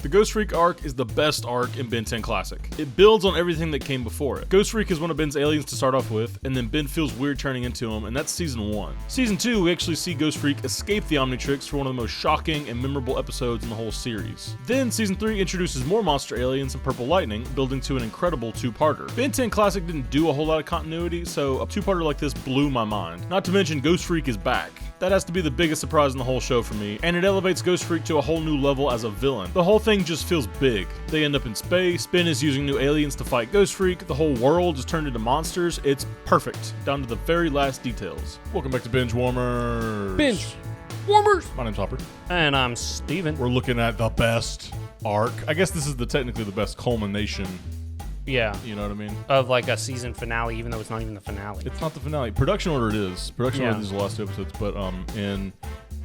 The Ghostfreak arc is the best arc in Ben 10 Classic. It builds on everything that came before it. Ghostfreak is one of Ben's aliens to start off with, and then Ben feels weird turning into him, and that's Season 1. Season 2, we actually see Ghostfreak escape the Omnitrix for one of the most shocking and memorable episodes in the whole series. Then Season 3 introduces more monster aliens and Purple Lightning, building to an incredible two-parter. Ben 10 Classic didn't do a whole lot of continuity, so a two-parter like this blew my mind. Not to mention Ghostfreak is back. That has to be the biggest surprise in the whole show for me, and it elevates Ghostfreak to a whole new level as a villain. The whole thing just feels big. They end up in space, Ben is using new aliens to fight Ghostfreak, the whole world is turned into monsters. It's perfect, down to the very last details. Welcome back to Binge Warmers. Binge Warmers! My name's Hopper. And I'm Steven. We're looking at the best arc. I guess this is technically the best culmination. Yeah. You know what I mean? Of like a season finale, even though it's not even the finale. It's not the finale. Production order it is. Production order is the last two episodes, but in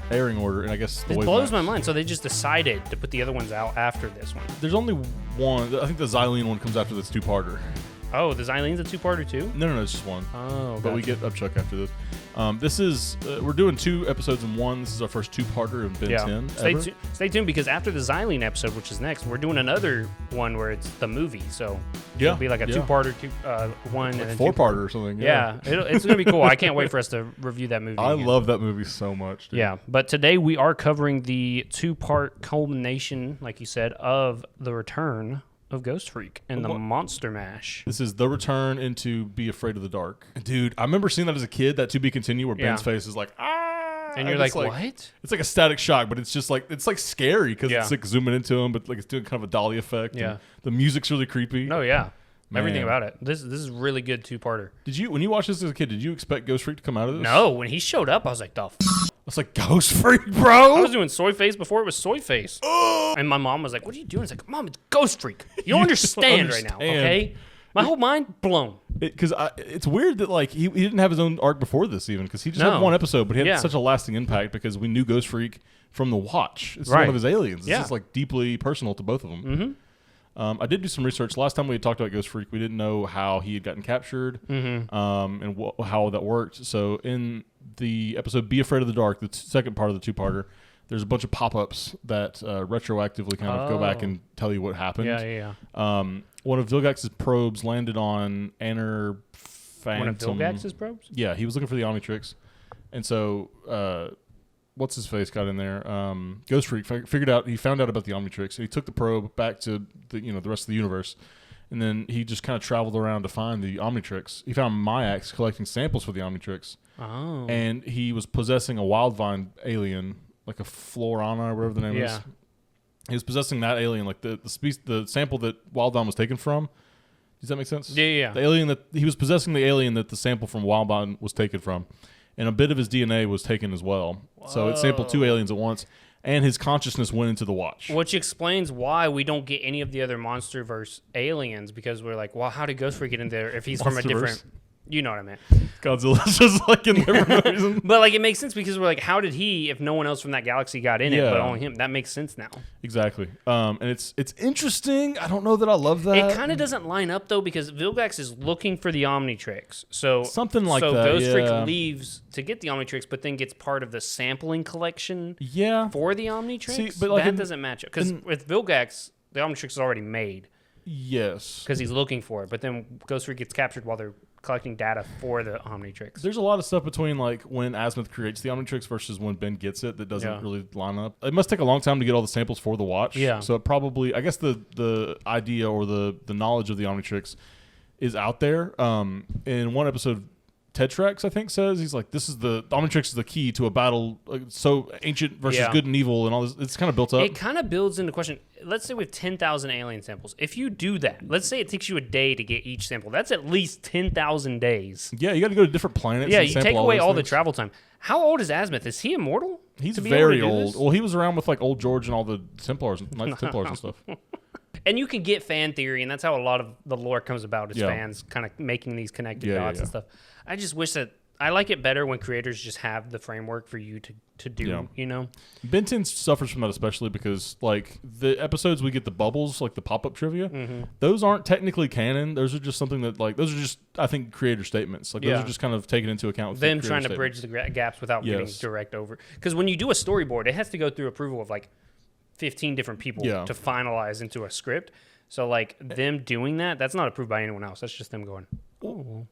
airing order, and I guess the It blows my mind. So they just decided to put the other ones out after this one. There's only one. I think the Xylene one comes after this two-parter. Oh, the Xylene's a two-parter too? No, it's just one. Oh, But we get Upchuck after this. This is, we're doing 2 episodes in one. This is our first two-parter of Ben 10 Stay tuned because after the Xylene episode, which is next, we're doing another one where it's the movie. So it'll be like a two-parter, one, like and then 4-parter or something. Yeah, it's going to be cool. I can't wait for us to review that movie. I love that movie so much, dude. Yeah, but today we are covering the 2-part culmination, like you said, of the return of Ghostfreak and the Monster Mash. This is the return into Be Afraid of the Dark. Dude, I remember seeing that as a kid, that to be continued, where Ben's face is like, ah! And you're like, what? It's like a static shock, but it's just like, it's like scary because it's like zooming into him, but like it's doing kind of a dolly effect. Yeah. The music's really creepy. Oh, yeah. Man. Everything about it. This is really good two-parter. When you watched this as a kid, did you expect Ghostfreak to come out of this? No, when he showed up, I was like, I was like, Ghostfreak, bro? I was doing soy face before it was soy face. And my mom was like, what are you doing? It's like, Mom, it's Ghostfreak. You don't understand right now, okay? My whole mind blown. Because it's weird that like he didn't have his own arc before this even, because he just had one episode, but he had such a lasting impact because we knew Ghostfreak from The Watch. It's one of his aliens. This is like deeply personal to both of them. Mm-hmm. I did do some research. Last time we had talked about Ghostfreak, we didn't know how he had gotten captured and how that worked. So in the episode Be Afraid of the Dark, the second part of the two-parter, there's a bunch of pop-ups that retroactively kind of go back and tell you what happened. Yeah. One of Vilgax's probes landed on Anner Phantom. One of Vilgax's probes? Yeah, he was looking for the Omnitrix. And so, what's his face got in there? Ghostfreak he found out about the Omnitrix, and he took the probe back to the rest of the universe. And then he just kind of traveled around to find the Omnitrix. He found Myax collecting samples for the Omnitrix. Oh. And he was possessing a Wildvine alien, like a Florana or whatever the name is. He was possessing that alien, like the sample that Wildvine was taken from. Does that make sense? Yeah. The alien he was possessing the alien that the sample from Wildvine was taken from. And a bit of his DNA was taken as well. Whoa. So it sampled 2 aliens at once, and his consciousness went into the Watch. Which explains why we don't get any of the other MonsterVerse aliens, because we're like, well, how did Ghostfreak get in there if he's from a different... You know what I meant. Godzilla's just like in there for no reason. But like it makes sense because we're like, how did he, if no one else from that galaxy got in it, but only him? That makes sense now. Exactly. And it's interesting. I don't know that I love that. It kind of doesn't line up though, because Vilgax is looking for the Omnitrix. So something like that. So Ghostfreak leaves to get the Omnitrix, but then gets part of the sampling collection. For the Omnitrix. See, but like that doesn't match up because with Vilgax, the Omnitrix is already made. Yes. Because he's looking for it, but then Ghostfreak gets captured while they're collecting data for the Omnitrix. There's a lot of stuff between like when Azimuth creates the Omnitrix versus when Ben gets it that doesn't really line up. It must take a long time to get all the samples for the Watch. Yeah. So it probably, I guess the idea or the knowledge of the Omnitrix is out there. In one episode, Tetrax, I think, says, he's like, the Omnitrix is the key to a battle so ancient versus good and evil and all this. It's kind of built up. It kind of builds into question. Let's say we have 10,000 alien samples. If you do that, let's say it takes you a day to get each sample. That's at least 10,000 days. Yeah, you got to go to different planets. Yeah, and you sample take away all the things. travel time. How old is Azimuth? Is he immortal? He's very old. Well, he was around with like old George and all the Templars, Knights Templars and stuff. And you can get fan theory, and that's how a lot of the lore comes about, is fans kind of making these connected dots and stuff. I just wish that I like it better when creators just have the framework for you to do, you know? Ben 10 suffers from that especially because, like, the episodes we get the bubbles, like the pop-up trivia, those aren't technically canon. Those are just something that, like, those are just, I think, creator statements. Like, those are just kind of taken into account with them trying to bridge the gaps without getting direct over. Because when you do a storyboard, it has to go through approval of, like, 15 different people Yeah. to finalize into a script. So like them doing that's not approved by anyone else. That's just them going, oh,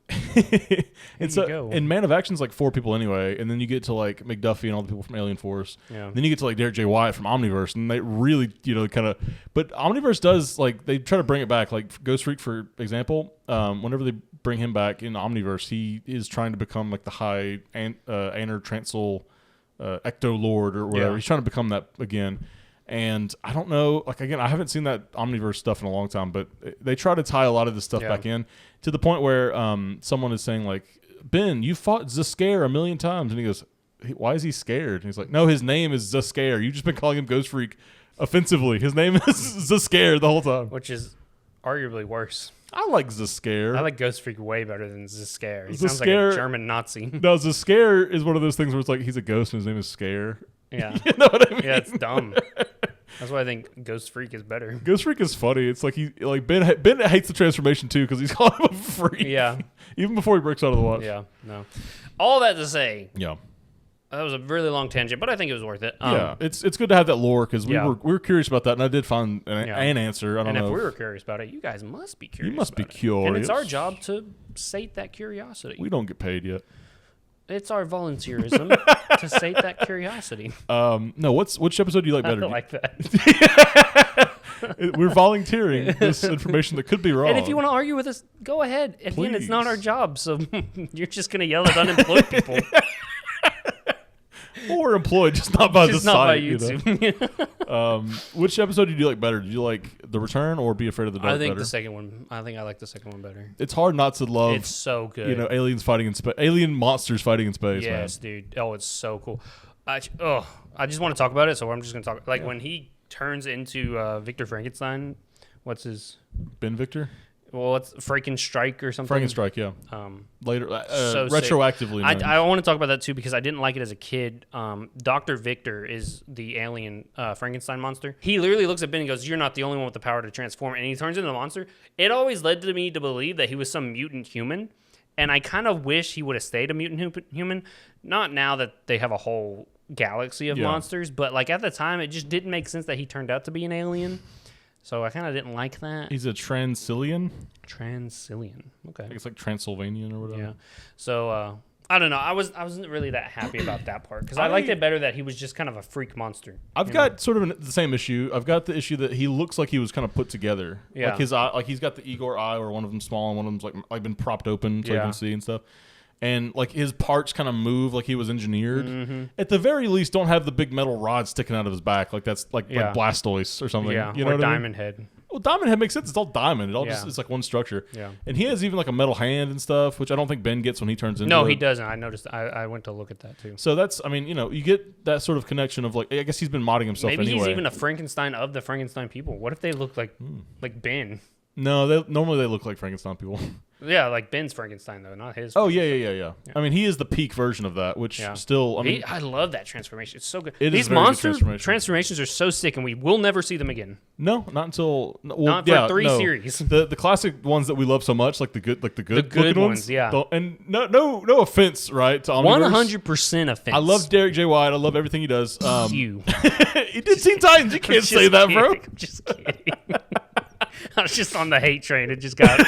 and so, and Man of Action's like 4 people anyway, and then you get to like McDuffie and all the people from Alien Force. Yeah. Then you get to like Derek J. Wyatt from Omniverse, and they really, kind of. But Omniverse does like they try to bring it back. Like Ghostfreak, for example, whenever they bring him back in Omniverse, he is trying to become like the high Aner Transil Ecto Lord or whatever. Yeah. He's trying to become that again. And I don't know, like, again, I haven't seen that Omniverse stuff in a long time, but they try to tie a lot of this stuff back in to the point where someone is saying, like, Ben, you fought Zascare 1,000,000 times. And he goes, why is he scared? And he's like, no, his name is Zascare. You've just been calling him Ghostfreak offensively. His name is Zascare the whole time. Which is arguably worse. I like Zascare. I like Ghostfreak way better than Zascare. He sounds like a German Nazi. No, Zascare is one of those things where it's like he's a ghost and his name is Scare. Yeah. You know what I mean? Yeah, it's dumb. That's why I think Ghostfreak is better. Ghostfreak is funny. It's like Ben hates the transformation too because he's calling him a freak. Yeah. Even before he breaks out of the watch. Yeah. No. All that to say. Yeah. That was a really long tangent, but I think it was worth it. Yeah, it's good to have that lore because we were curious about that, and I did find an answer. I don't know. And if we were curious about it, you guys must be curious. You must be about curious. And it's our job to sate that curiosity. We don't get paid yet. It's our volunteerism to sate that curiosity. No, which episode do you like better? I like that. We're volunteering this information that could be wrong. And if you want to argue with us, go ahead. Again, Please. it's not our job, so you're just going to yell at unemployed people. Or employed, just not by just the not site. by YouTube. Which episode did you like better? Did you like The Return or Be Afraid of the Dark better? The second one. I think I like the second one better. It's hard not to love. It's so good. Alien monsters fighting in space. Yes, man. dude. Oh, it's so cool. I just want to talk about it, so I'm just going to talk. Like when he turns into Victor Frankenstein, what's his? Ben Victor? Well, it's Frankenstrike or something. Frankenstrike, yeah. Later, so retroactively. I want to talk about that too because I didn't like it as a kid. Dr. Victor is the alien Frankenstein monster. He literally looks at Ben and goes, "You're not the only one with the power to transform," and he turns into a monster. It always led to me to believe that he was some mutant human, and I kind of wish he would have stayed a mutant human. Not now that they have a whole galaxy of monsters, but like at the time, it just didn't make sense that he turned out to be an alien. So I kind of didn't like that. He's a Transilian? Transilian. Okay. I think it's like Transylvanian or whatever. Yeah. So I don't know. I wasn't really that happy about that part because I liked it better that he was just kind of a freak monster. I've got sort of the same issue. I've got the issue that he looks like he was kind of put together. Yeah. Like his eye, like he's got the Igor eye, where one of them's small and one of them's like been propped open so you can see and stuff. And like his parts kind of move like he was engineered. Mm-hmm. At the very least, don't have the big metal rod sticking out of his back like that's like Blastoise or something. Yeah, you know or what Diamond I mean? Head. Well, Diamond Head makes sense. It's all diamond. It all just it's like one structure. Yeah. And he has even like a metal hand and stuff, which I don't think Ben gets when he turns into. No, he doesn't. I noticed. I went to look at that too. So that's, I mean, you get that sort of connection of like, I guess he's been modding himself. Maybe anyway. he's even a Frankenstein of the Frankenstein people. What if they look like Ben? No, normally they look like Frankenstein people. Yeah, like Ben's Frankenstein though, not his. Oh yeah. I mean, he is the peak version of that, which still, I mean, I love that transformation. It's so good. These monster transformations are so sick, and we will never see them again. No, not until not for 3 series. The classic ones that we love so much, like the good ones, yeah. And no offense, right? To Omniverse. 100% offense. I love Derek J. Wyatt. I love everything he does. You. He did Teen Titans. You can't say that, bro. I'm just kidding. I was just on the hate train. It just got.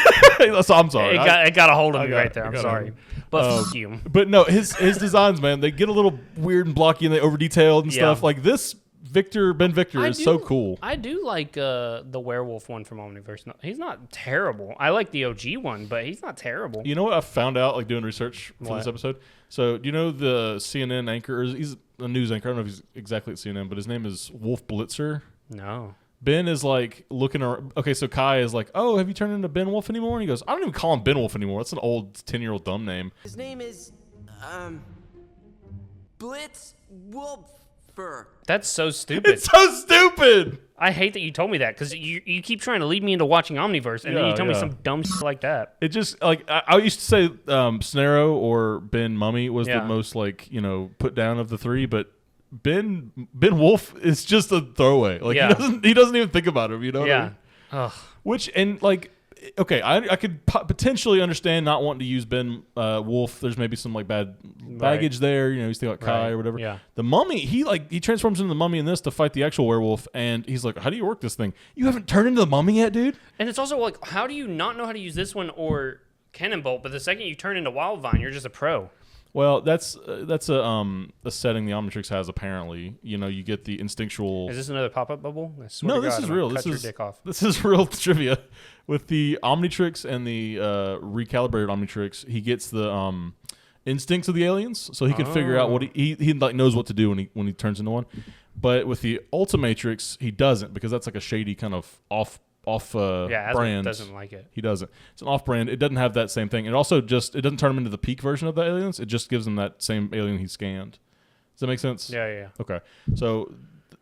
So I'm sorry. It got a hold of me right there. I'm sorry. But fuck you. But no, his designs, man, they get a little weird and blocky and they over detailed and stuff. Like this Ben Victor is so cool. I do like the werewolf one from Omniverse. No, he's not terrible. I like the OG one, but he's not terrible. You know what I found out like doing research for this episode? So do you know the CNN anchor? He's a news anchor. I don't know if he's exactly at CNN, but his name is Wolf Blitzer. No. Ben is like looking around. Okay, so Kai is like, "Oh, have you turned into Ben Wolf anymore?" And he goes, "I don't even call him Ben Wolf anymore. That's an old 10-year-old dumb name." His name is Blitz Wolfer. That's so stupid. It's so stupid. I hate that you told me that because you keep trying to lead me into watching Omniverse, and then you tell me some dumb shit like that. It just like I used to say Snarrow or Ben Mummy was the most like put down of the three, but Ben Wolf is just a throwaway. Like he doesn't even think about him. You know? Yeah. Ugh. Which and like okay, I could potentially understand not wanting to use Ben Wolf. There's maybe some like bad baggage there. You know, he's thinking about Kai or whatever. Yeah. The Mummy, he transforms into the Mummy in this to fight the actual werewolf, and he's like, "How do you work this thing? You haven't turned into the Mummy yet, dude." And it's also like, how do you not know how to use this one or Cannonbolt? But the second you turn into Wildvine, you're just a pro. Well, that's a setting the Omnitrix has apparently. You know, you get the instinctual. Is this another pop-up bubble? No, this is real. This is real trivia. With the Omnitrix and the recalibrated Omnitrix, he gets the instincts of the aliens, so he can figure out what he like knows what to do when he turns into one. But with the Ultimatrix, he doesn't, because that's like a shady kind of off brand. Doesn't like it. He doesn't. It's an off brand. It doesn't have that same thing. It also it doesn't turn him into the peak version of the aliens. It just gives him that same alien he scanned. Does that make sense? Yeah. Okay. So,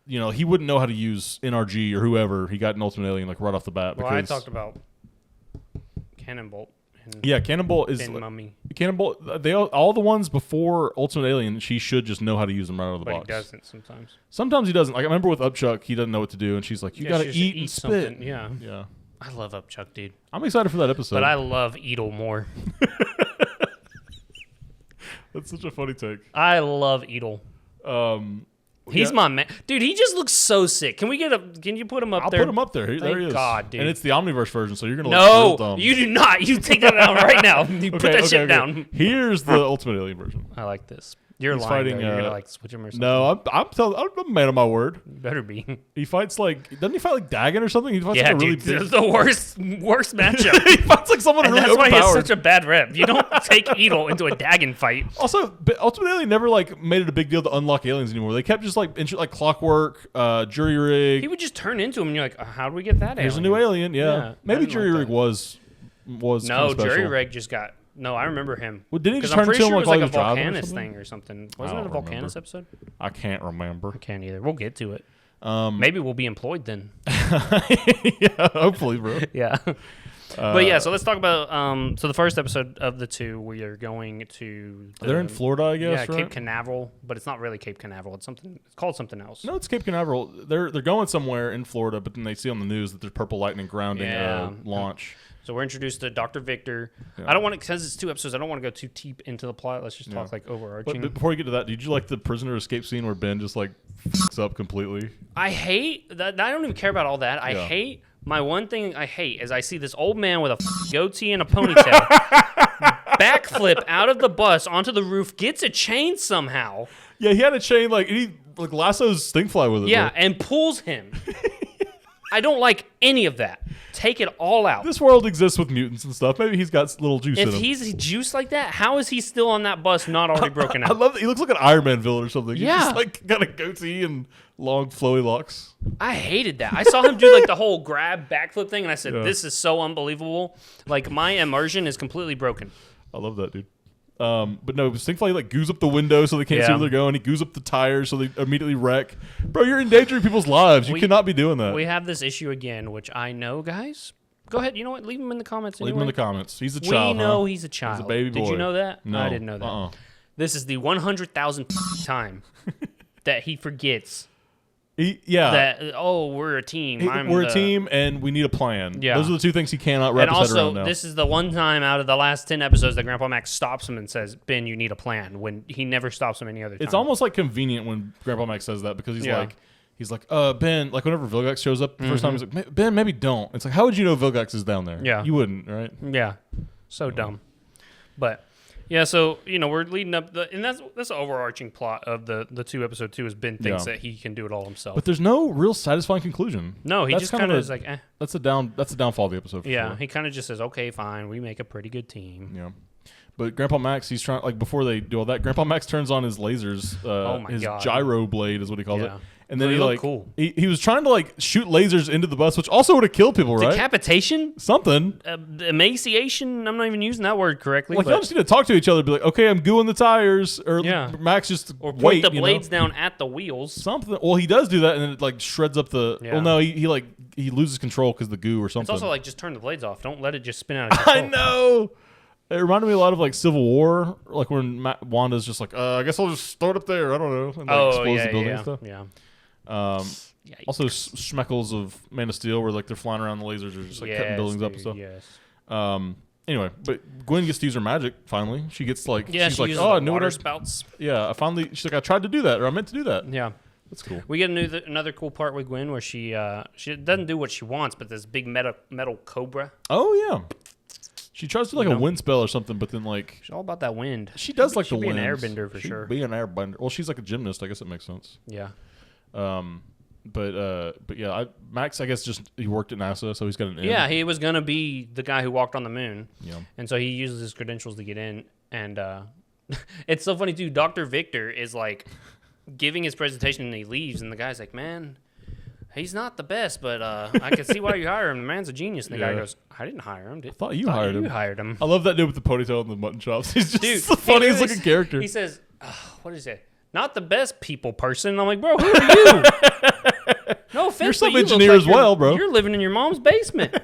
you know, he wouldn't know how to use NRG or whoever. He got an Ultimate Alien like right off the bat. Well, I talked about Cannonbolt. Yeah, Cannonbolt is Mummy. Cannonbolt. All the ones before Ultimate Alien, she should just know how to use them right out of the box. But he doesn't sometimes. Sometimes he doesn't. Like I remember with Upchuck, he doesn't know what to do, and she's like, "You gotta eat and spit." Something. Yeah. Yeah. I love Upchuck, dude. I'm excited for that episode. But I love Edel more. That's such a funny take. I love Edel. He's my man, dude. He just looks so sick. Can you put him up there? I'll put him up there. There he is. God, dude. And it's the Omniverse version, so you're gonna look real dumb. You do not. You take that down right now. You put that shit down. Here's the Ultimate Alien version. I like this. You're He's lying. Fighting, You're gonna like switch him or something. No, I'm a man of my word. You better be. He fights doesn't he fight like Dagon or something? He fights like a really big. It's the worst matchup. He fights like someone really that's why overpowered. he has such a bad rep. You don't take Edel into a Dagon fight. Also, but Ultimate Alien never like made it a big deal to unlock aliens anymore. They kept just like Clockwork, Jury Rig. He would just turn into him, and you're like, how do we get that? Here's a new alien. Yeah. Maybe Jury Rig was. No, Jury Rig just got. No, I remember him. Well, didn't he just turn into him like a Volcanus thing or something? Wasn't it a Volcanus episode? I can't remember. I can't either. We'll get to it. Maybe we'll be employed then. Yeah, hopefully, bro. Yeah. But yeah, so let's talk about so the first episode of the two, we are going to they're in Florida, I guess, yeah, right? Cape Canaveral, but it's not really Cape Canaveral. It's called something else. No, it's Cape Canaveral. They're going somewhere in Florida, but then they see on the news that there's purple lightning grounding launch. So we're introduced to Dr. Victor. Yeah. I don't want to, because it's 2 episodes, I don't want to go too deep into the plot. Let's just talk like overarching. But before we get to that, did you like the prisoner escape scene where Ben just like fucks up completely? I hate that. I don't even care about all that. I hate. My one thing I hate is I see this old man with a goatee and a ponytail backflip out of the bus onto the roof, gets a chain somehow. Yeah, he had a chain he lassos Stinkfly with it. Yeah, and pulls him. I don't like any of that. Take it all out. This world exists with mutants and stuff. Maybe he's got little juice in him. If he's juiced like that, how is he still on that bus not already broken out? I love that. He looks like an Iron Man villain or something. Yeah. He's just got a goatee and long flowy locks. I hated that. I saw him do the whole grab backflip thing, and I said, this is so unbelievable. My immersion is completely broken. I love that, dude. But no, Stinkfly goos up the window so they can't see where they're going. He goos up the tires so they immediately wreck. Bro, you're endangering people's lives. You cannot be doing that. We have this issue again, which I know, guys. Go ahead. You know what? Leave him in the comments anyway. Leave him in the comments. He's a child. We know he's a child. He's a baby boy. Did you know that? No, I didn't know that. This is the 100,000th time that he forgets. That we're a team. We're a team, and we need a plan. Yeah, those are the 2 things he cannot wrap his head around now. And also, this is the one time out of the last 10 episodes that Grandpa Max stops him and says, "Ben, you need a plan." When he never stops him any other time. It's almost convenient when Grandpa Max says that because he's like, Ben, whenever Vilgax shows up the first time, he's like, Ben, maybe don't. It's like, how would you know Vilgax is down there? Yeah, you wouldn't, right? Yeah, so dumb. But. Yeah, so we're leading up, and that's the overarching plot of the 2 episode 2 is Ben thinks that he can do it all himself. But there's no real satisfying conclusion. No, he just kind of is like, eh. That's the downfall of the episode. Yeah, he kind of just says, okay, fine, we make a pretty good team. Yeah, but Grandpa Max, he's trying before they do all that. Grandpa Max turns on his lasers. His gyro blade is what he calls it. And then he was trying to shoot lasers into the bus, which also would have killed people, right? Decapitation? Something. Emaciation? I'm not even using that word correctly. Y'all just need to talk to each other. Be like, okay, I'm gooing the tires. Or Max just point the blades down at the wheels. Something. Well, he does do that, and then it shreds up the. Yeah. Well, no, he loses control because the goo or something. It's also just turn the blades off. Don't let it just spin out of control. I know. It reminded me a lot of Civil War, when Wanda's just I guess I'll just throw it up there. I don't know. And explodes the building and stuff. Yeah. Yikes. Also, Schmeckles of Man of Steel, where like they're flying around the lasers or just like cutting buildings up and stuff. Yes. Anyway, but Gwen gets to use her magic finally. She gets like, Yeah, she's she like, uses oh, I the knew what water I spouts. Yeah, I finally. She's like, I tried to do that, or I meant to do that. Yeah. That's cool. We get another cool part with Gwen where she doesn't do what she wants, but this big metal cobra. Oh yeah. She tries to do like a wind spell or something, but then like She's all about that wind. she does like the She'd be wind. an airbender for sure. Be an airbender. Well, she's like a gymnast. I guess it makes sense. Yeah. But yeah, Max, I guess just he worked at NASA, so he's got an in. Yeah, he was gonna be the guy who walked on the moon. Yeah. And so he uses his credentials to get in. And it's so funny too. Dr. Victor is like giving his presentation and he leaves, and the guy's like, "Man, he's not the best, but I can see why you hire him. The man's a genius." And the guy goes, "I didn't hire him. I thought you hired him. You hired him." I love that dude with the ponytail and the mutton chops. He's just Dude, the funniest looking character. He says, "What did he say? Not the best people person." And I'm like, "Bro, who are you?" No offense, You're some but you look engineer like as well, bro. You're living in your mom's basement,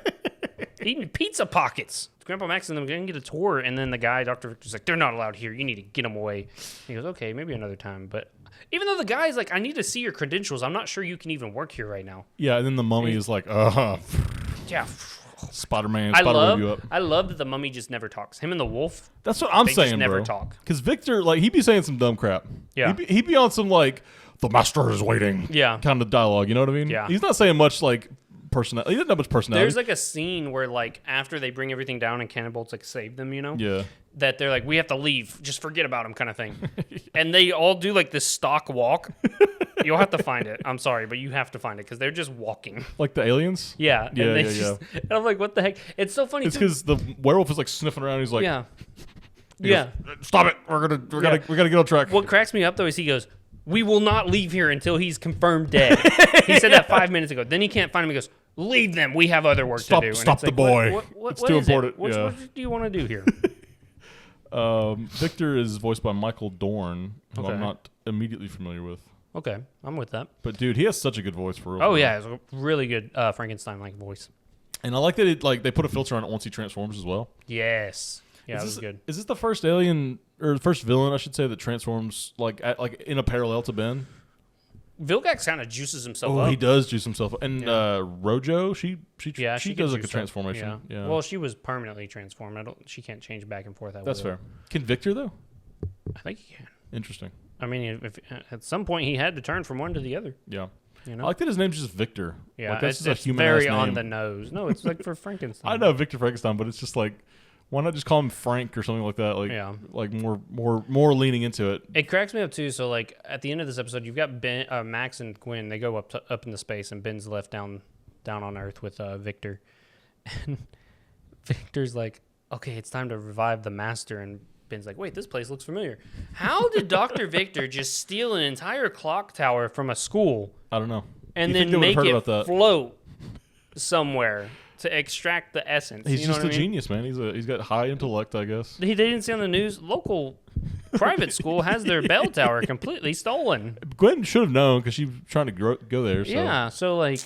eating pizza pockets. Grandpa Max and them didn't get a tour, and then the guy, Dr. Victor's like, "They're not allowed here. You need to get them away." He goes, "Okay, maybe another time." But even though the guy's like, "I need to see your credentials. I'm not sure you can even work here right now." Yeah, and then the mummy is like, Yeah. Spider-Man, I spider you up. love that the mummy just never talks. Him and the wolf. That's what I'm They saying, just never bro. talk. Because Victor, like, he'd be saying some dumb crap. Yeah. He'd be on some, like, the master is waiting Yeah. kind of dialogue. You know what I mean? Yeah. He's not saying much, like, personality. He doesn't have much personality. There's like a scene where like after they bring everything down and Cannonbolt's like save them, you know? Yeah. That they're like, "We have to leave. Just forget about him," kind of thing. And they all do like this stock walk. You'll have to find it. I'm sorry, but you have to find it because they're just walking. Like the aliens? Yeah. Yeah, and they yeah, just, And I'm like, what the heck? It's so funny It's too. because the werewolf is, like, sniffing around. He's like, Yeah. he Yeah. goes, stop it. We gotta get on track. What cracks me up though is he goes, "We will not leave here until he's confirmed dead." He said that 5 minutes ago. Then he can't find him. He goes, "Leave them. We have other work to do." And Stop it's the like, boy. What It's too is it? important. What Yeah. do you want to do here? Victor is voiced by Michael Dorn, who Okay. I'm not immediately familiar with. Okay, I'm with that. But dude, he has such a good voice for real. Oh yeah, it's a really good Frankenstein-like voice. And I like that they put a filter on it once he transforms as well. Yes. Yeah, that was good. Is this the first alien or the first villain, I should say, that transforms like in a parallel to Ben? Vilgax kind of juices himself Oh, up. he does do himself. And Rojo, she she does like a juiced up. transformation. Yeah. Well, she was permanently transformed. She can't change back and forth. That's fair. Can Victor though? I think he can. Interesting. I mean, if at some point he had to turn from one to the other. Yeah. You know? I like that his name's just Victor. Yeah, like, that's it's just a human very name. on the nose. No, it's like for Frankenstein. I know Victor Frankenstein, but it's just like, why not just call him Frank or something like that? Like, Yeah. like more leaning into it. It cracks me up too. So like at the end of this episode, you've got Max and Gwen. They go up into space, and Ben's left down on Earth with Victor. And Victor's like, "Okay, it's time to revive the Master." And Ben's like, "Wait, this place looks familiar. How did Dr. Victor just steal an entire clock tower from a school I don't know. and You think then they would've make heard it about that? float somewhere to extract the essence?" He's You know just what a I mean? genius, man. He's got high intellect, I guess. They didn't see on the news. Local private school has their bell tower completely stolen. Gwen should have known because she was trying to go there. So. Yeah, so like,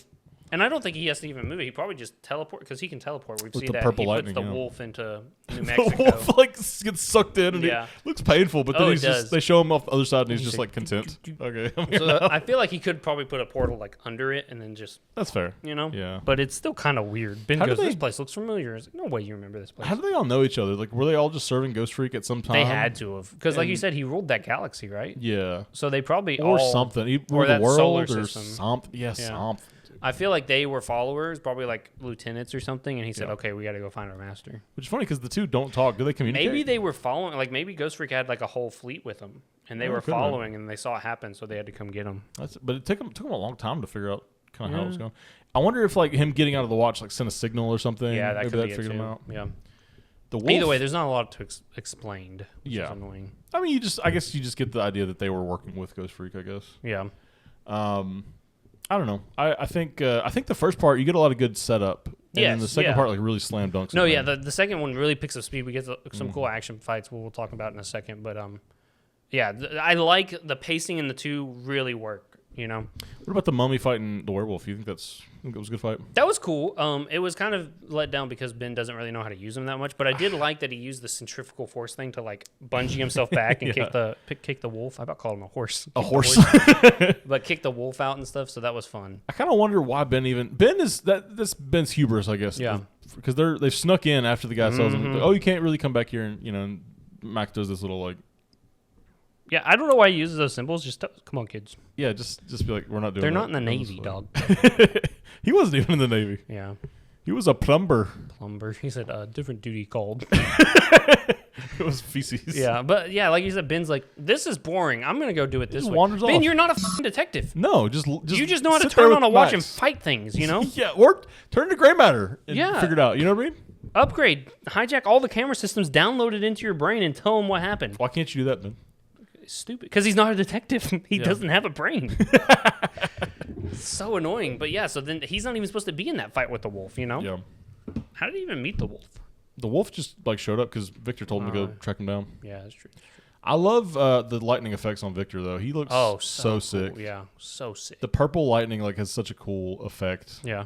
and I don't think he has to even move it. He probably just teleport because he can teleport. We've With seen the that purple he lightning, puts the yeah. wolf into New The Mexico. wolf like gets sucked in and Yeah. it looks painful, but then Oh, it he's just does. they show him off the other side and he's He's just like, like content. Okay, I'm So gonna- I feel like he could probably put a portal like under it and then just, that's fair. you know. Yeah. But it's still kind of weird. Ben How do goes, they- "This place looks familiar." I was like, "No way you remember this place." How do they all know each other? Like, were they all just serving Ghostfreak at some time? They had to have, because like you And- said, he ruled that galaxy, right? Yeah. So they probably Or all, something. or the that world solar or system. something. Yeah, Yeah. something. I feel like they were followers, probably like lieutenants or something, and he said, Yeah. "Okay, we got to go find our master." Which is funny because the two don't talk. Do they communicate? Maybe they were following, like maybe Ghost Freak had like a whole fleet with them, and they Oh, were could've been. following, and they saw it happen, so they had to come get him. But it took them a long time to figure out kind of how it was Yeah. going. I wonder if like him getting out of the watch like sent a signal or something. Yeah, that Maybe could be it figured too. him out. Yeah. The wolf. Either way, there's not a lot to explained. Which Yeah. is annoying. I mean, I guess you just get the idea that they were working with Ghost Freak. I guess. Yeah. I don't know. I think the first part you get a lot of good setup, and then the Yes, second yeah. part like really slam dunks. No, it, yeah, man. the second one really picks up speed. We get some Mm-hmm. cool action fights. We'll talk about in a second, but yeah, I like the pacing in the two really work. you know. What about the mummy fighting the werewolf? You think that was a good fight? That was cool. It was kind of let down because Ben doesn't really know how to use them that much, but I did like that he used the centrifugal force thing to like bungee himself back and kick the wolf. I about called him a horse. A horse. But kick the wolf out and stuff, so that was fun. I kind of wonder why this Ben's hubris, I guess. Yeah. Because they've snuck in after the guy tells him, oh, you can't really come back here, and and Max does this little like. Yeah, I don't know why he uses those symbols. Just come on, kids. Yeah, just be like, we're not doing. They're that. not in the Navy, dog. He wasn't even in the Navy. Yeah. He was a plumber. He said different duty called. It was feces. Yeah, but yeah, like you said, Ben's like, this is boring. I'm gonna go do it this way. Wanders Ben, off. you're not a f***ing detective. No, just you just know how to sit there turn on a with watch and Max. fight things. You know. Yeah, or turn to gray matter and Yeah. figure it out. You know what I mean? Upgrade, hijack all the camera systems, download it into your brain, and tell him what happened. Why can't you do that, Ben? Stupid, because he's not a detective. He doesn't have a brain. So annoying. But yeah, so then he's not even supposed to be in that fight with the wolf. You know? Yeah. How did he even meet the wolf? The wolf just like showed up because Victor told him to go track him down. Yeah, that's true. I love the lightning effects on Victor though. He looks so cool. sick. Yeah, so sick. The purple lightning like has such a cool effect. Yeah.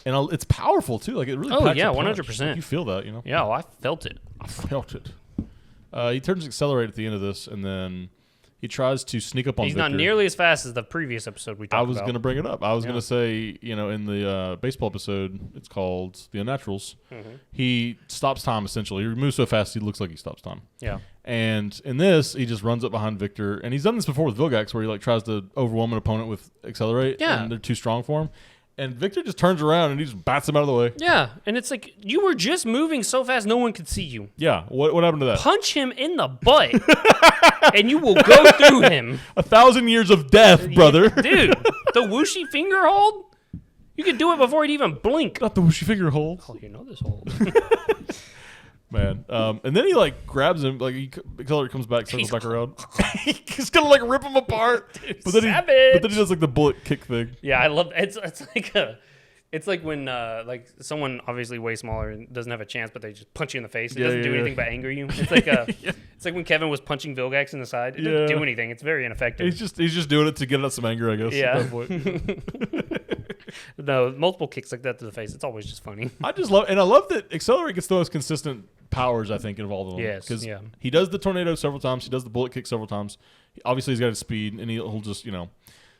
And it's powerful too. Like it really. Oh, packs yeah, a punch. 100%. Like, you feel that, Yeah, well, I felt it. I felt it. He turns accelerate at the end of this, and then he tries to sneak up on He's Victor. not nearly as fast as the previous episode we talked about. I was going to bring it up. I was going to say, in the baseball episode, it's called The Unnaturals. Mm-hmm. He stops time, essentially. He moves so fast, he looks like he stops time. Yeah. And in this, he just runs up behind Victor. And he's done this before with Vilgax, where he like tries to overwhelm an opponent with accelerate. Yeah. And they're too strong for him. And Victor just turns around and he just bats him out of the way. Yeah, and it's like, you were just moving so fast no one could see you. Yeah. What happened to that? Punch him in the butt, and you will go through him. 1,000 years of death, brother. Dude, the whooshy finger hold? You could do it before he'd even blink. Not the whooshy finger hold. Oh, you know this hold. Man. And then he like grabs him, like Accelerate comes back, circles back around. He's gonna like rip him apart. Dude, but then savage. he does like the bullet kick thing. Yeah, I love it's like when like someone obviously way smaller and doesn't have a chance, but they just punch you in the face. It doesn't do anything but anger you. It's like it's like when Kevin was punching Vilgax in the side. It doesn't do anything. It's very ineffective. He's just doing it to get out some anger, I guess. Yeah. At that point. No, multiple kicks like that to the face. It's always just funny. I love that Accelerate gets the most consistent powers, I think, involved in them. Yes, Because yeah. he does the tornado several times. He does the bullet kick several times. Obviously, he's got his speed, and he'll just,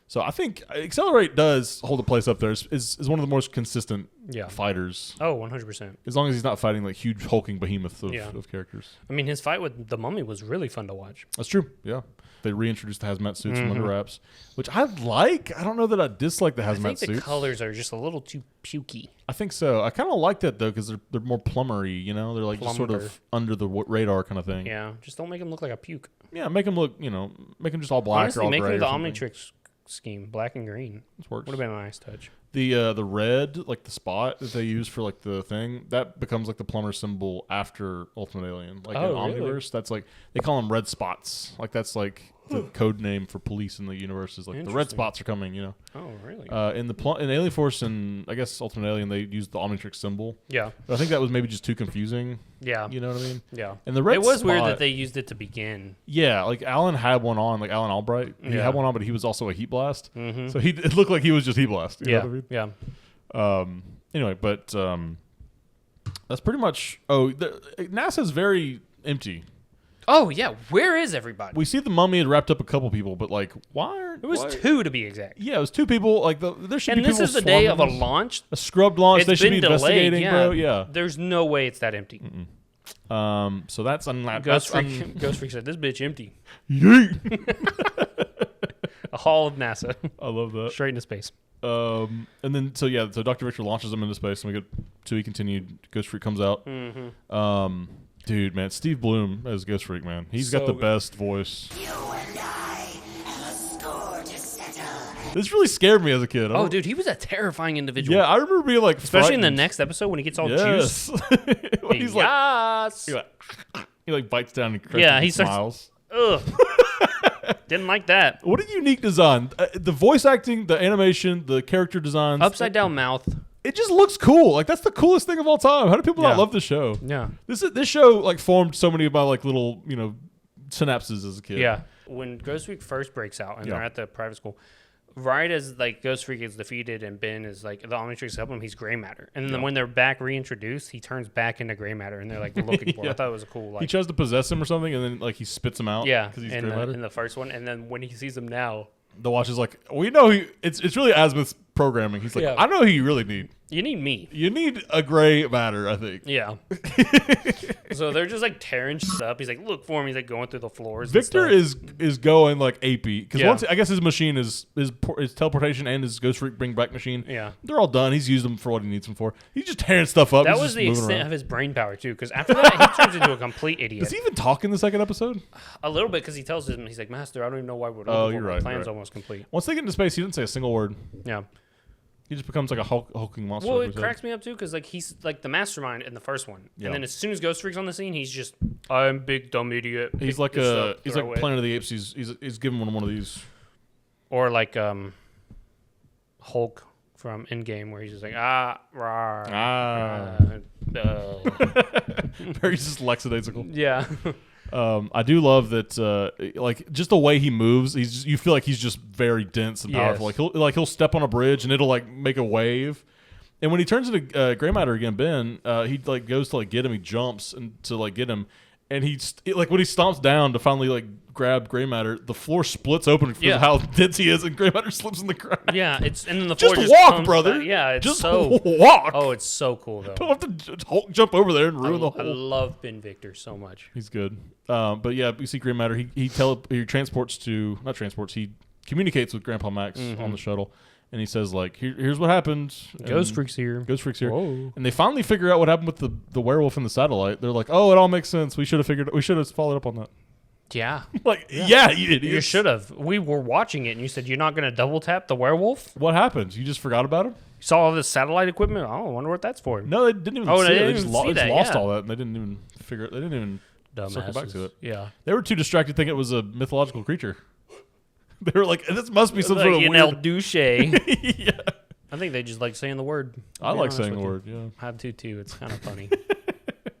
So I think Accelerate does hold a place up there. Is one of the most consistent fighters. Oh, 100%. As long as he's not fighting like huge hulking behemoths of characters. I mean, his fight with the Mummy was really fun to watch. That's true. Yeah. They reintroduced the hazmat suits from under wraps, which I like. I don't know that I dislike the hazmat suits. I think the colors are just a little too pukey. I think so. I kind of like that though because they're more plumbery. They're like just sort of under the radar kind of thing. Yeah, just don't make them look like a puke. Yeah, make them look. Make them just all black Honestly, or all make gray. them the or something. Omnitrix scheme, black and green. This works. Would have been a nice touch. The red, like the spot that they use for like the thing, that becomes like the plumber symbol after Ultimate Alien. Like in Omniverse, really? that's like they call them red spots. Like that's like the code name for police in the universe is like the red spots are coming. Oh, really? In Alien Force and I guess Ultimate Alien, they used the Omnitrix symbol. Yeah. But I think that was maybe just too confusing. Yeah. You know what I mean? Yeah. And the red it was spot, weird that they used it to begin. Yeah, like Alan had one on, like Alan Albright. He had one on, but he was also a Heat Blast. Mm-hmm. So it looked like he was just Heat Blast. You know what I mean? Yeah. Anyway, but that's pretty much. Oh, NASA's very empty. Oh yeah, where is everybody? We see the Mummy had wrapped up a couple people, but like, why aren't? It was two to be exact. Yeah, it was two people. Like there should and be people. And this is the day of a this. launch. A scrubbed launch. They should be delayed, investigating, bro. Yeah. There's no way it's that empty. So that's Ghostfreak said, "This bitch empty." Yeet. A hall of NASA. I love that. Straight into space. And then so Dr. Victor launches them into space, and we get to be continued. Ghost Freak comes out. Mm-hmm. Dude, man, Steve Bloom as Ghost Freak, man, he's got the best voice. You and I have a score to settle. This really scared me as a kid. Oh, dude, he was a terrifying individual. Yeah, I remember being like, especially in the frightened. next episode when he gets all Yes. juiced. When he's he like bites down and he smiles. Ugh. Didn't like that. What a unique design. The voice acting, the animation, the character designs. Upside down mouth. It just looks cool. Like that's the coolest thing of all time. How do people not love this show? Yeah. This show like formed so many of my like little synapses as a kid. Yeah. When Ghost Week first breaks out and they're at the private school, right as like Ghostfreak is defeated and Ben is like the Omnitrix help him, he's gray matter. And then when they're back reintroduced, he turns back into gray matter, and they're like looking for him. I thought it was a cool. Like, he tries to possess him or something, and then like he spits him out. Yeah, because he's in gray matter. in the first one, and then when he sees him now, the Watch is like, we know it's really Azimuth's programming. He's like, I know who you really need. You need me. You need a gray matter, I think. Yeah. So they're just like tearing shit up. He's like, look for him. He's like going through the floors. Victor and stuff. is going like AP because once I guess his machine is his teleportation and his Ghostfreak bring back machine. Yeah, they're all done. He's used them for what he needs them for. He's just tearing stuff up. That He's was just the moving extent around. of his brain power too. Because after that, he turns into a complete idiot. Does he even talk in the second episode? A little bit because he tells him, he's like, Master, I don't even know why we're looking Oh, for you're him. right. The plan's right. almost complete. Once they get into space, he didn't say a single word. Yeah. He just becomes like a hulking monster. Well, like it we cracks said. me up too because like he's like the mastermind in the first one, Yeah. and then as soon as Ghostfreak's on the scene, he's just I'm big dumb idiot. He's Pick like this up, he's throw like it. Planet of the Apes. He's giving one of these. Or like Hulk from Endgame, where he's just like Very just lackadaisical. yeah. I do love that, like just the way he moves. You feel like he's just very dense and powerful. Yes. He'll step on a bridge and it'll like make a wave. And when he turns into gray matter again, Ben, he like goes to like get him. He jumps and to like get him, and like when he stomps down to finally like grab gray matter, the floor splits open because of how dense he is, and gray matter slips in the ground. Yeah, and then the Just floor just walk, comes brother. back. Yeah, it's Just so walk. Oh, it's so cool though. Don't have to Hulk jump over there and ruin the I whole. love Ben Victor so much. He's good. But yeah, you see gray matter. He transports to not transports. He communicates with Grandpa Max on the shuttle, and he says like, "Here's what happened. Ghostfreak's here. Ghostfreak's here." Whoa. And they finally figure out what happened with the werewolf and the satellite. They're like, "Oh, it all makes sense. We should have followed up on that." Yeah. Like, yeah, you idiot. You should have. We were watching it, and you said you're not going to double tap the werewolf. What happened? You just forgot about him? You saw all this satellite equipment. Oh, I wonder what that's for. No, they didn't even. Oh, see they it. didn't They even just see that, lost yeah. all that, and they didn't even figure it. They didn't even circle back Dumbasses. to it. Yeah. They were too distracted, thinking it was a mythological creature. They were like, "This must be some Like sort of an weird." El Duce. Yeah. I think they just like saying the word. I To be like honest saying the with you. word. Yeah. I have to too. It's kind of funny.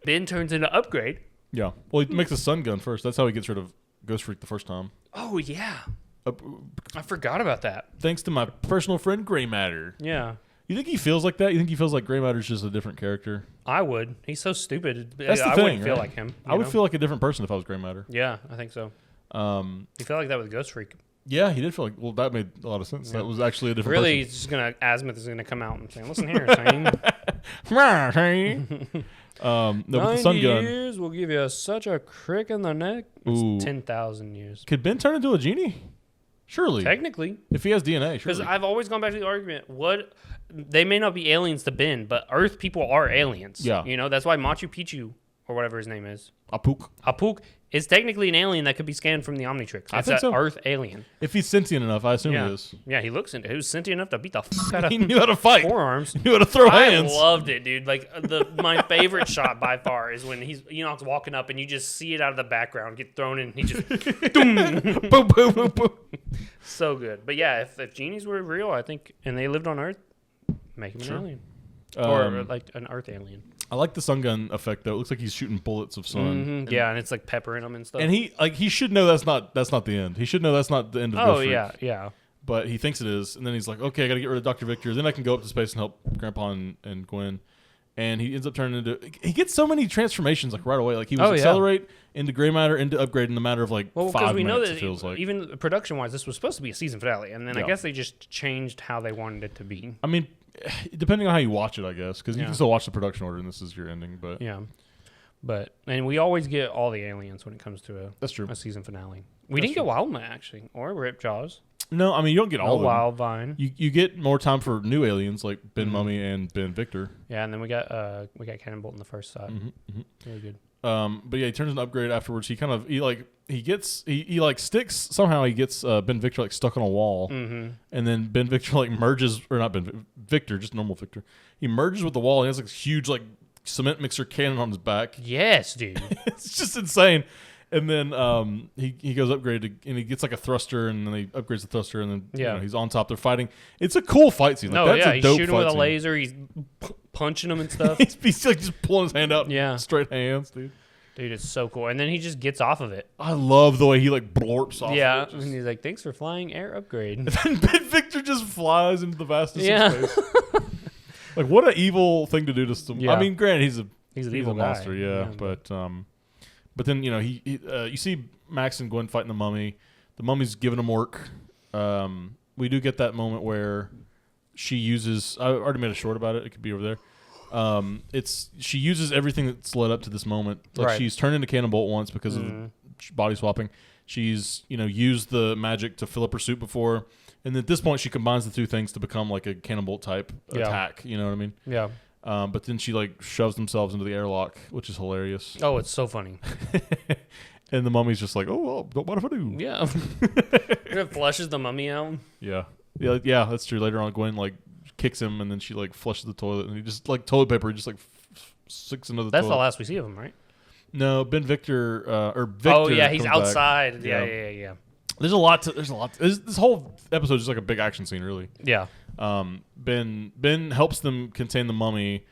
Ben turns into Upgrade. Yeah. Well, he makes a sun gun first. That's how he gets rid of Ghostfreak the first time. Oh yeah. I forgot about that. Thanks to my personal friend Gray Matter. Yeah. You think he feels like that? You think he feels like Gray Matter's just a different character? I would. He's so stupid. That's the I thing, wouldn't feel right? like him. I would know? feel like a different person if I was Gray Matter. Yeah, I think so. He felt like that with Ghostfreak. Yeah, he did feel like. Well, that made a lot of sense. Yeah. That was actually a different Really, person. he's just gonna Azimuth is gonna come out and say, "Listen here, Shane. No, with the 90 sun gun. years will give you such a crick in the neck." Ooh. It's 10,000 years. Could Ben turn into a genie? Surely. Technically, If he has DNA, because surely. I've always gone back to the argument: what they may not be aliens to Ben, but Earth people are aliens. Yeah. you know that's why Machu Picchu or whatever his name is, Apuk. Apuk, is technically an alien that could be scanned from the Omnitrix. I It's think an so. Earth alien. If he's sentient enough, I assume Yeah, he is. yeah. He looks into. He was sentient enough to beat the fuck out of He knew how to fight. forearms. He knew how to throw hands. I loved it, dude. Like my favorite shot by far is when he's Enoch's walking up and you just see it out of the background get thrown in. And he just boom, boom, boom, boom. so good. But yeah, if genies were real, I think, and they lived on Earth, make him an alien or like an Earth alien. I like the sun gun effect though. It looks like he's shooting bullets of sun. Yeah, and it's like peppering them and stuff. And he should know that's not the end. He should know that's not the end of oh Ghostfreak. yeah. But he thinks it is, and then he's like, "Okay, I got to get rid of Dr. Victor. Then I can go up to space and help Grandpa and Gwen." And he ends up turning into. He gets so many transformations like right away. Like he was accelerate into gray matter into upgrade in a matter of like 5 because we minutes. know that It feels like. even production wise, this was supposed to be a season finale, and then I Yeah. guess they just changed how they wanted it to be. I mean, depending on how you watch it, I guess, because you Yeah. can still watch the production order, and this is your ending. But Yeah, and we always get all the aliens when it comes to that's true. a season finale. We didn't get Wildman actually, or Rip Jaws. No, I mean you don't get all of them. Wild Vine. You get more time for new aliens like Ben Mummy and Ben Victor. Yeah, and then we got Cannonbolt in the first side. Really good. But yeah, he turns into upgrade afterwards. He sticks somehow. He gets Ben Victor like stuck on a wall, and then Ben Victor like merges, or not Victor, just normal Victor. He merges with the wall. And he has like this huge like cement mixer cannon on his back. Yes, dude. It's just insane. And then he goes upgrade and he gets like a thruster, and then he upgrades the thruster, and then he's on top. They're fighting. It's a cool fight scene. Like, that's a he's dope shooting fight with a scene. laser. He's punching him and stuff. He's like just pulling his hand out. Yeah. Straight hands, dude. Dude, it's so cool. And then he just gets off of it. I love the way he like blorps off. Yeah, of it. and he's like, "Thanks for flying, air upgrade." And then Ben Victor just flies into the vastness Yeah. of space. Like, what an evil thing to do to some. Yeah. I mean, granted, he's an a evil guy. monster, yeah. But then he you see Max and Gwen fighting the mummy. The mummy's giving him work. We do get that moment where she uses. I already made a short about it. It could be over there. She uses everything that's led up to this moment. Like Right. she's turned into Cannonbolt once because of the body swapping. She's used the magic to fill up her suit before, and at this point she combines the two things to become like a Cannonbolt type attack. You know what I mean? Yeah. But then she like shoves themselves into the airlock, which is hilarious. Oh, it's so funny. And the mummy's just like, oh, well, don't mind if I do. Yeah. It flushes the mummy out. Yeah, that's true. Later on, Gwen like kicks him, and then she like flushes the toilet, and he just like toilet paper, just like sticks into the That's toilet. the last we see of him, right? No, Ben Victor or Victor. Oh yeah, he's comes back. outside. Yeah. Yeah. There's a lot. This whole episode is just like a big action scene, really. Yeah. Ben helps them contain the mummy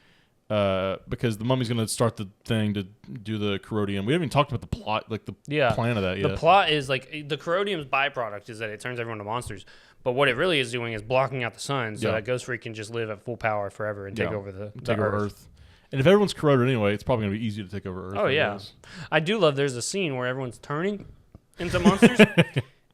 because the mummy's going to start the thing to do the corrodium. We haven't even talked about the plot, like the plan of that yet. The plot is like the corrodium's byproduct is that it turns everyone to monsters. But what it really is doing is blocking out the sun so that Ghostfreak can just live at full power forever and take over the Earth. And if everyone's corroded anyway, it's probably going to be easy to take over Earth. Oh, yeah. I do love there's a scene where everyone's turning into monsters.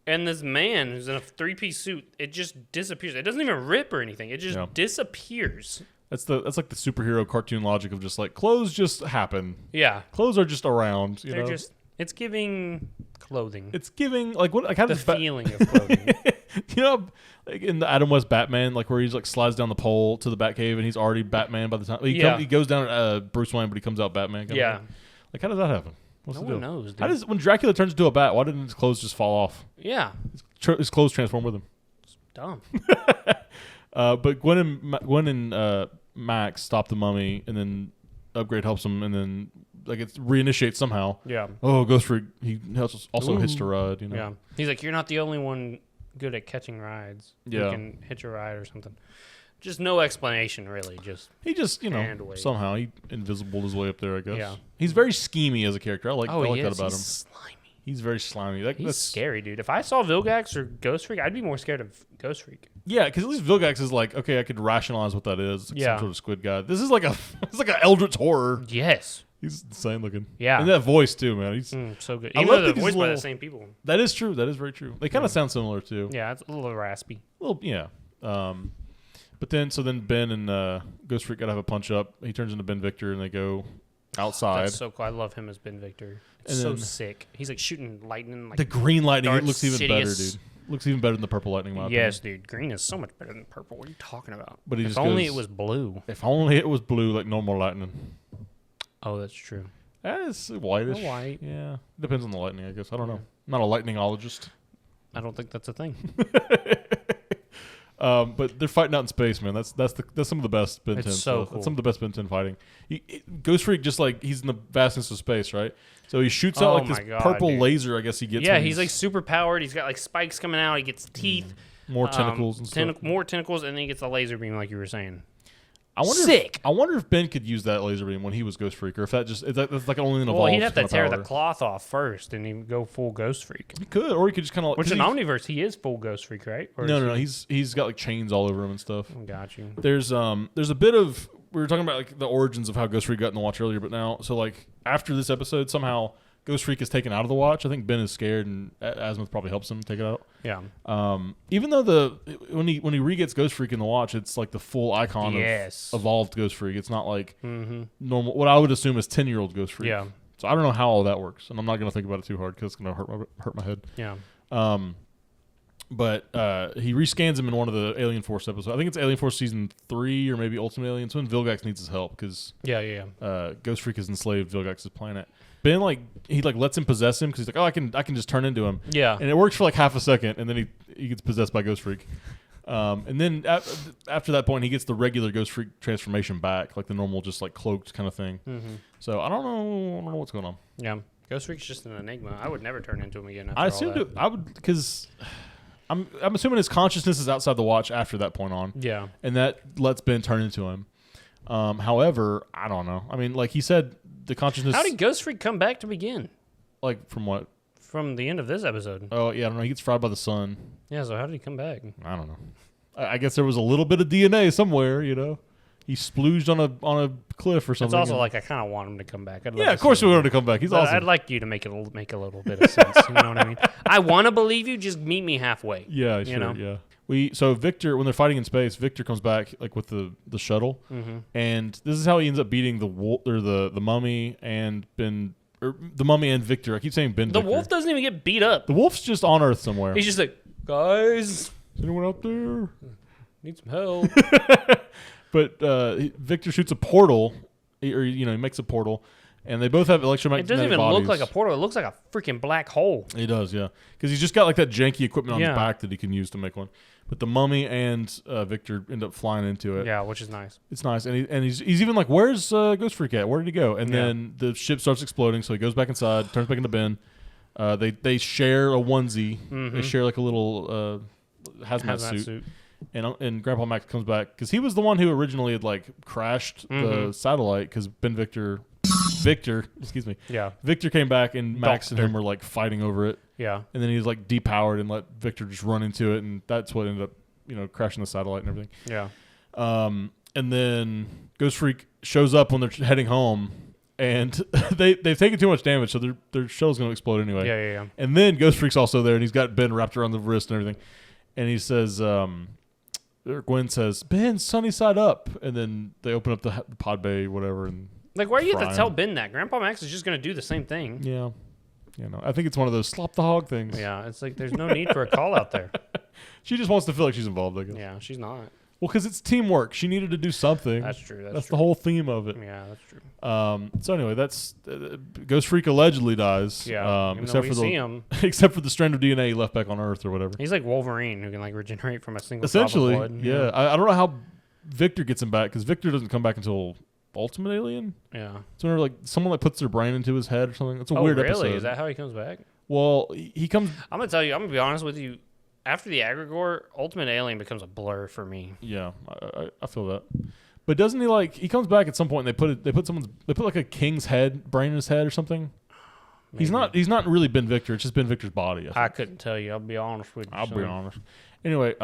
And this man who's in a 3-piece suit, it just disappears. It doesn't even rip or anything. It just disappears. That's like the superhero cartoon logic of just like clothes just happen. Yeah. Clothes are just around. They're just, it's giving clothing. It's giving like what? Like how the does feeling of clothing. Like in the Adam West Batman, like where he's like slides down the pole to the Batcave and he's already Batman by the time he goes down Bruce Wayne, but he comes out Batman. Yeah. Like how does that happen? What's no the deal? one knows, dude. How does when Dracula turns into a bat? Why didn't his clothes just fall off? Yeah. His clothes transform with him. It's dumb. But Gwen and Max stop the mummy, and then Upgrade helps him, and then like it reinitiates somehow. Yeah. Oh, Ghostfreak. He also hitched a ride. Yeah. He's like, you're not the only one good at catching rides. Yeah. You can hitch a ride or something. Just no explanation, really. He just somehow he invisible his way up there. I guess. Yeah. He's very schemy as a character. I like that about him. Slimy. He's very slimy. He's scary, dude. If I saw Vilgax or Ghostfreak, I'd be more scared of Ghostfreak. Yeah, because at least Vilgax is like, okay, I could rationalize what that is. It's like some sort of squid guy. This is like it's like an eldritch horror. Yes. He's insane looking. Yeah. And that voice too, man. He's so good. I Even love though that they're he's voiced by the same people. That is true. That is very true. They kind of sound similar too. Yeah, it's a little raspy. Yeah. But then Ben and Ghostfreak gotta have a punch up. He turns into Ben Victor and they go outside. That's so cool. I love him as Ben Victor. It's so sick. He's like shooting lightning. Like the green lightning. It looks even better, Sidious. dude. Looks even better than the purple lightning. Yes, dude. Green is so much better than purple. What are you talking about? But if only it was blue. If only it was blue like normal lightning. Oh, that's true. It's whitish. White. Yeah. Depends on the lightning, I guess. I don't know. I'm not a lightningologist. I don't think that's a thing. But they're fighting out in space, man. That's some of the best Ben 10 so stuff. cool. That's some of the best Ben 10 fighting. Ghostfreak just like he's in the vastness of space, right? So he shoots out like this purple laser. I guess he gets. Yeah, he's like super powered. He's got like spikes coming out. He gets teeth, more tentacles and stuff. More tentacles, and then he gets a laser beam, like you were saying. I wonder if Ben could use that laser beam when he was Ghostfreak, or if that's like only an evolved. Well, he'd have to tear power. the cloth off first, and he'd go full Ghostfreak. He could, or he could just kind of. Which in Omniverse, he is full Ghostfreak, right? Or No. He's got like chains all over him and stuff. Got you. There's a bit of we were talking about like the origins of how Ghostfreak got in the Watch earlier, but now like after this episode, somehow Ghostfreak is taken out of the Watch. I think Ben is scared, and Azimuth probably helps him take it out. Yeah. Even though when he re-gets Ghostfreak in the Watch, it's like the full icon of evolved Ghostfreak. It's not like normal. What I would assume is 10-year-old Ghostfreak. Yeah. So I don't know how all that works, and I'm not going to think about it too hard because it's going to hurt my head. Yeah. But he rescans him in one of the Alien Force episodes. I think it's Alien Force Season 3 or maybe Ultimate Alien. It's when Vilgax needs his help because Ghostfreak has enslaved Vilgax's planet. Ben he lets him possess him because he's like, oh, I can just turn into him. Yeah. And it works for like half a second, and then he gets possessed by Ghostfreak. And then after that point, he gets the regular Ghostfreak transformation back, like the normal, just like cloaked kind of thing. Mm-hmm. So I don't know what's going on. Yeah. Ghostfreak's just an enigma. I would never turn into him again. I assumed I would because I'm assuming his consciousness is outside the Watch after that point on. Yeah. And that lets Ben turn into him. However, I don't know. I mean, like he said, the consciousness. How did Ghostfreak come back to begin? Like from what? From the end of this episode. Oh yeah, I don't know. He gets fried by the sun. Yeah, so how did he come back? I don't know. I guess there was a little bit of DNA somewhere. You know, he splooged on a cliff or something. It's also like I kind of want him to come back. Yeah, of course we want him to come back. He's awesome. I'd like you to make a little bit of sense. You know what I mean? I want to believe you. Just meet me halfway. Yeah, sure. You know? Yeah. So Victor, when they're fighting in space, Victor comes back like with the shuttle, and this is how he ends up beating the wolf or the mummy and the mummy and Victor. I keep saying Ben. The wolf doesn't even get beat up. The wolf's just on Earth somewhere. He's just like, guys, is anyone out there? Need some help. But Victor shoots a portal, or he makes a portal, and they both have electromagnetic bodies. It doesn't even look like a portal. It looks like a freaking black hole. It does, yeah, because he's just got like that janky equipment on his back that he can use to make one. But the mummy and Victor end up flying into it. Yeah, which is nice. It's nice, and he's even like, "Where's Ghostfreak at? Where did he go?" And then the ship starts exploding, so he goes back inside, turns back into Ben. They share a onesie. They share like a little hazmat suit. And Grandpa Max comes back because he was the one who originally had like crashed the satellite because Victor, Victor came back and Max and him were like fighting over it. Yeah. And then he was like depowered and let Victor just run into it, and that's what ended up, crashing the satellite and everything. Yeah. And then Ghostfreak shows up when they're heading home, and they've taken too much damage, so their shuttle's going to explode anyway. Yeah. And then Ghostfreak's also there, and he's got Ben wrapped around the wrist and everything. And he says, Gwen says, Ben, sunny side up. And then they open up the pod bay, whatever, and like, why do you have to tell Ben that? Grandpa Max is just going to do the same thing. Yeah. I think it's one of those slop the hog things. Yeah, it's like there's no need for a call out there. She just wants to feel like she's involved, I guess. Yeah, she's not. Well, because it's teamwork. She needed to do something. That's true. That's the whole theme of it. Yeah, that's true. So anyway, that's Ghostfreak allegedly dies. Yeah, except for except for the strand of DNA he left back on Earth or whatever. He's like Wolverine, who can like regenerate from a single essentially drop of blood. Yeah. I don't know how Victor gets him back, because Victor doesn't come back until Ultimate Alien. Yeah. So whenever like someone like puts their brain into his head or something. It's a weird episode. Really? Is that how he comes back? Well, he comes. I'm gonna tell you. I'm gonna be honest with you. After the Agrigore, Ultimate Alien becomes a blur for me. Yeah, I feel that. But doesn't he like he comes back at some point and they put like a king's brain in his head or something? Maybe. He's not really Ben Victor. It's just Ben Victor's body. I couldn't tell you. I'll be honest with you. I'll be honest. Anyway,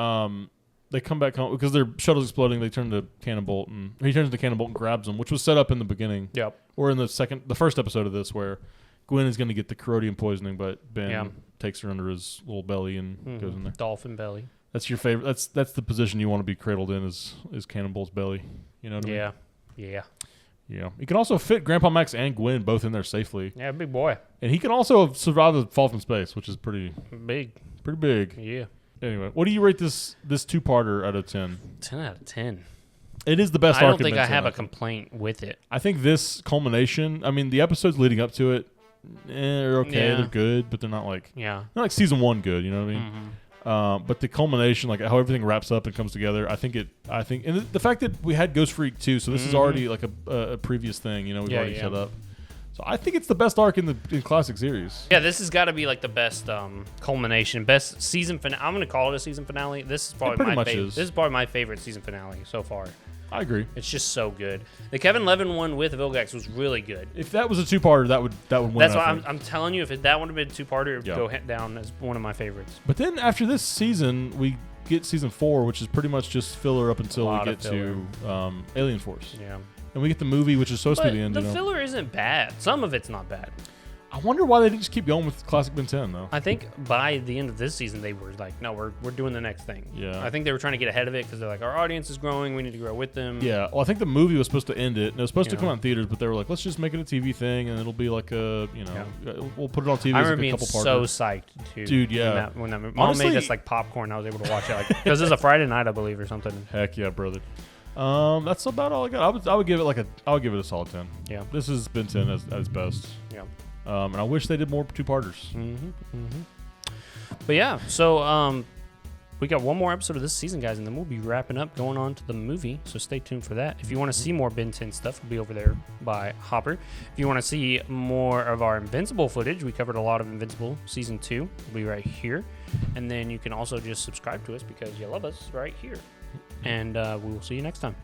they come back home because their shuttle's exploding. They turn to Cannonbolt, and he turns to Cannonbolt and grabs him, which was set up in the beginning. Yep. Or in the first episode of this, where Gwen is going to get the corrodium poisoning, but Ben takes her under his little belly and goes in there. Dolphin belly. That's your favorite. That's the position you want to be cradled in is Cannonbolt's belly. You know what I mean? Yeah. Yeah. He can also fit Grandpa Max and Gwen both in there safely. Yeah, big boy. And he can also survive the fall from space, which is pretty big. Pretty big. Yeah. Anyway, what do you rate this two-parter out of 10? 10 out of 10. It is the best arc. I don't think I have a complaint with it. I think this culmination, I mean, the episodes leading up to it, they're okay. Yeah. They're good, but they're not like not like season 1 good. You know what I mean? Mm-hmm. But the culmination, like how everything wraps up and comes together, I think, and the fact that we had Ghostfreak too, so this is already like a previous thing. You know, we've already set up. So I think it's the best arc in the classic series. Yeah, this has got to be like the best culmination, best season finale. I'm going to call it a season finale. This is probably my favorite. This is probably my favorite season finale so far. I agree. It's just so good. The Kevin Levin one with Vilgax was really good. If that was a two-parter, that would win. That's why I'm telling you, if that would have been a two-parter, it would go down as one of my favorites. But then after this season, we get season 4, which is pretty much just filler up until we get to Alien Force. Yeah. And we get the movie, which is supposed to be the end. The filler isn't bad. Some of it's not bad. I wonder why they didn't just keep going with classic Ben 10, though. I think by the end of this season, they were like, no, we're doing the next thing. Yeah. I think they were trying to get ahead of it because they're like, our audience is growing. We need to grow with them. Yeah. Well, I think the movie was supposed to end it. And it was supposed to come out in theaters, but they were like, let's just make it a TV thing, and it'll be like we'll put it on TV I as remember a couple being so psyched, too. Dude, yeah. When that Mom made us like popcorn, I was able to watch it. Because it was a Friday night, I believe, or something. Heck yeah, brother. That's about all I got. I would give it a solid 10. Yeah. This has been 10 at its best. Yeah. And I wish they did more two-parters. But yeah, so we got one more episode of this season, guys, and then we'll be wrapping up, going on to the movie. So stay tuned for that. If you want to see more Ben 10 stuff, we'll be over there by Hopper. If you want to see more of our Invincible footage, we covered a lot of Invincible season 2. We'll be right here. And then you can also just subscribe to us because you love us right here. And we will see you next time.